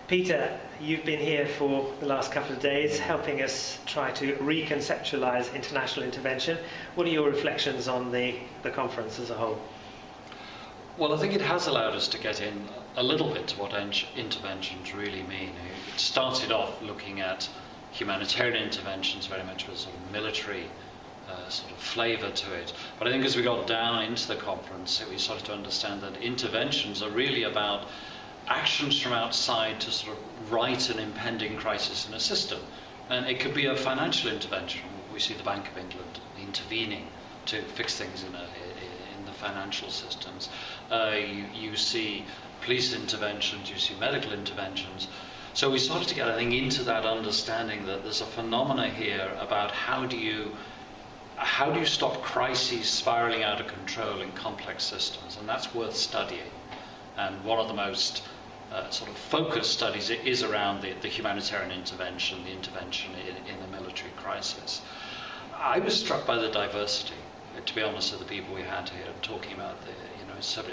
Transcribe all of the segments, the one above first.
Peter, you've been here for the last couple of days helping us try to reconceptualize international intervention. What are your reflections on the conference as a whole? Well, I think it has allowed us to get in a little bit to what interventions really mean. It started off looking at humanitarian interventions very much with a sort of military sort of flavour to it. But I think as we got down into the conference, we started to understand that interventions are really about actions from outside to sort of right an impending crisis in a system. And it could be a financial intervention. We see the Bank of England intervening to fix things in the financial systems. You see police interventions, you see medical interventions. So we started to get, I think, into that understanding that there's a phenomena here about how do you stop crises spiraling out of control in complex systems, and that's worth studying. And one of the most sort of focused studies is around the humanitarian intervention, the intervention in a military crisis. I was struck by the diversity, to be honest, of the people we had here talking about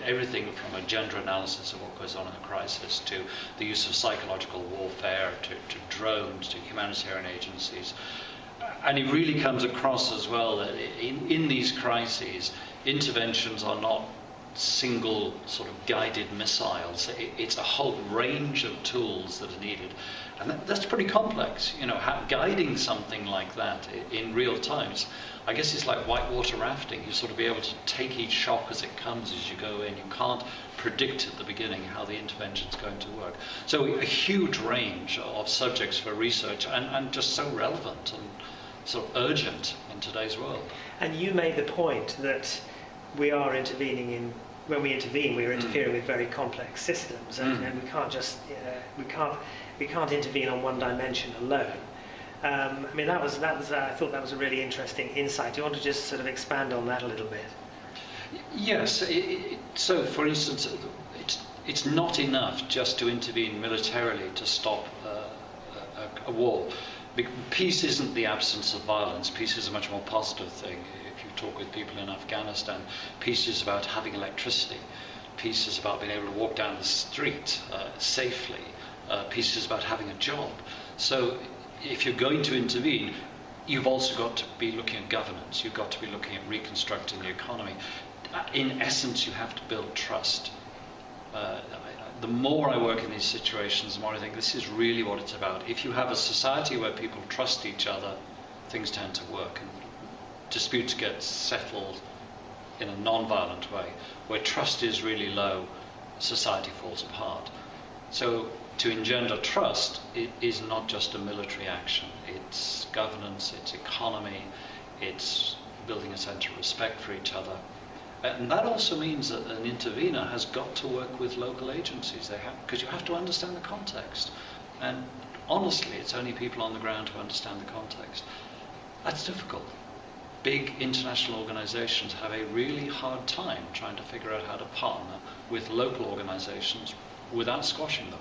everything from a gender analysis of what goes on in a crisis to the use of psychological warfare to drones to humanitarian agencies. And it really comes across as well that in these crises, interventions are not single sort of guided missiles. It's a whole range of tools that are needed, and that's pretty complex. Guiding something like that in real times, I guess it's like whitewater rafting. You sort of be able to take each shock as it comes as you go in. You can't predict at the beginning how the intervention's going to work. So a huge range of subjects for research, and just so relevant and sort of urgent in today's world. And you made the point that we are intervening when we intervene, we're interfering with very complex systems, and we can't just we can't intervene on one dimension alone. I thought that was a really interesting insight. Do you want to just sort of expand on that a little bit? Yes. So, for instance, it's not enough just to intervene militarily to stop a war. Peace isn't the absence of violence. Peace is a much more positive thing. If you talk with people in Afghanistan, peace is about having electricity. Peace is about being able to walk down the street safely. Peace is about having a job. So if you're going to intervene, you've also got to be looking at governance. You've got to be looking at reconstructing the economy. In essence, you have to build trust. The more I work in these situations, the more I think this is really what it's about. If you have a society where people trust each other, things tend to work, and disputes get settled in a non-violent way. Where trust is really low, society falls apart. So to engender trust, it is not just a military action. It's governance, it's economy, it's building a sense of respect for each other. And that also means that an intervener has got to work with local agencies. Because you have to understand the context. And honestly, it's only people on the ground who understand the context. That's difficult. Big international organizations have a really hard time trying to figure out how to partner with local organizations without squashing them.